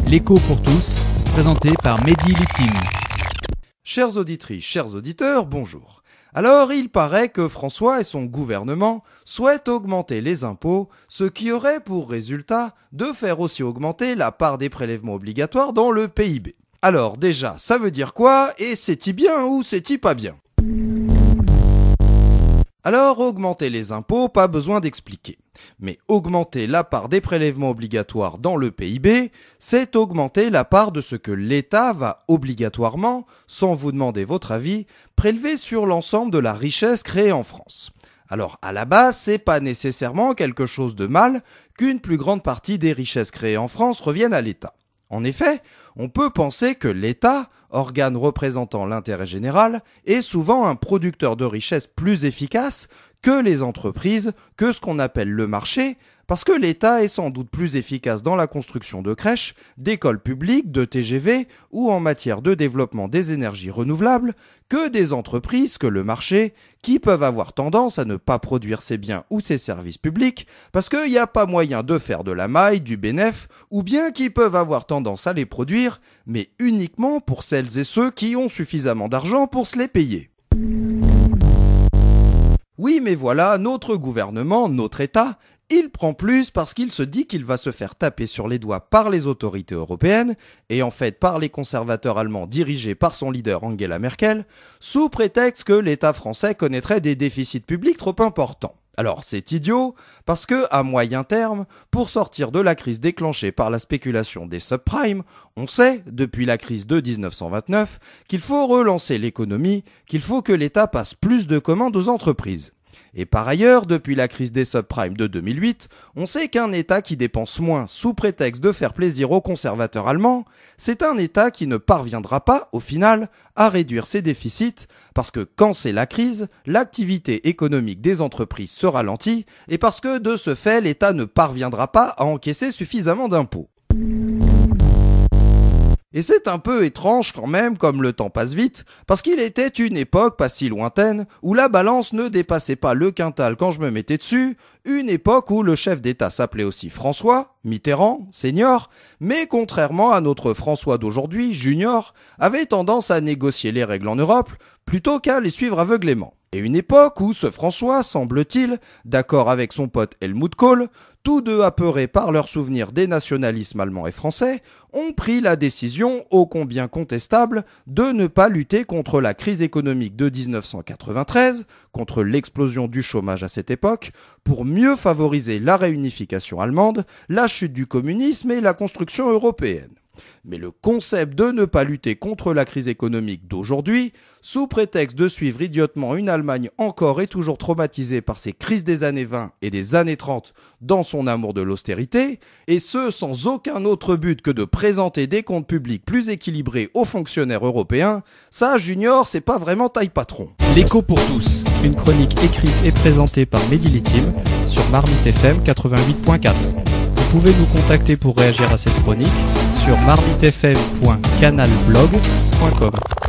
L'écho pour tous, présenté par Mehdi Littin. Chères auditrices, chers auditeurs, bonjour. Alors, il paraît que François et son gouvernement souhaitent augmenter les impôts, ce qui aurait pour résultat de faire aussi augmenter la part des prélèvements obligatoires dans le PIB. Alors déjà, ça veut dire quoi et c'est-il bien ou c'est-il pas bien ? Alors, augmenter les impôts, pas besoin d'expliquer. Mais augmenter la part des prélèvements obligatoires dans le PIB, c'est augmenter la part de ce que l'État va obligatoirement, sans vous demander votre avis, prélever sur l'ensemble de la richesse créée en France. Alors, à la base, c'est pas nécessairement quelque chose de mal qu'une plus grande partie des richesses créées en France reviennent à l'État. En effet, on peut penser que l'État, organe représentant l'intérêt général, est souvent un producteur de richesses plus efficace que les entreprises, que ce qu'on appelle le marché, parce que l'État est sans doute plus efficace dans la construction de crèches, d'écoles publiques, de TGV ou en matière de développement des énergies renouvelables que des entreprises, que le marché, qui peuvent avoir tendance à ne pas produire ses biens ou ses services publics parce qu'il n'y a pas moyen de faire de la maille, du bénéf, ou bien qui peuvent avoir tendance à les produire, mais uniquement pour celles et ceux qui ont suffisamment d'argent pour se les payer. Oui, mais voilà, notre gouvernement, notre État, il prend plus parce qu'il se dit qu'il va se faire taper sur les doigts par les autorités européennes, et en fait par les conservateurs allemands dirigés par son leader Angela Merkel, sous prétexte que l'État français connaîtrait des déficits publics trop importants. Alors c'est idiot, parce que à moyen terme, pour sortir de la crise déclenchée par la spéculation des subprimes, on sait, depuis la crise de 1929, qu'il faut relancer l'économie, qu'il faut que l'État passe plus de commandes aux entreprises. Et par ailleurs, depuis la crise des subprimes de 2008, on sait qu'un État qui dépense moins sous prétexte de faire plaisir aux conservateurs allemands, c'est un État qui ne parviendra pas, au final, à réduire ses déficits, parce que quand c'est la crise, l'activité économique des entreprises se ralentit, et parce que de ce fait, l'État ne parviendra pas à encaisser suffisamment d'impôts. Et c'est un peu étrange quand même, comme le temps passe vite, parce qu'il était une époque pas si lointaine où la balance ne dépassait pas le quintal quand je me mettais dessus, une époque où le chef d'État s'appelait aussi François, Mitterrand, senior, mais contrairement à notre François d'aujourd'hui, junior, avait tendance à négocier les règles en Europe plutôt qu'à les suivre aveuglément. Et une époque où ce François, semble-t-il, d'accord avec son pote Helmut Kohl, tous deux apeurés par leurs souvenirs des nationalismes allemands et français, ont pris la décision, ô combien contestable, de ne pas lutter contre la crise économique de 1993, contre l'explosion du chômage à cette époque, pour mieux favoriser la réunification allemande, la chute du communisme et la construction européenne. Mais le concept de ne pas lutter contre la crise économique d'aujourd'hui, sous prétexte de suivre idiotement une Allemagne encore et toujours traumatisée par ses crises des années 20 et des années 30 dans son amour de l'austérité, et ce sans aucun autre but que de présenter des comptes publics plus équilibrés aux fonctionnaires européens, ça, Junior, c'est pas vraiment taille patron. L'écho pour tous, une chronique écrite et présentée par Mehdi Littin sur Marmite FM 88.4. Vous pouvez nous contacter pour réagir à cette chronique sur marmitefm.canalblog.com.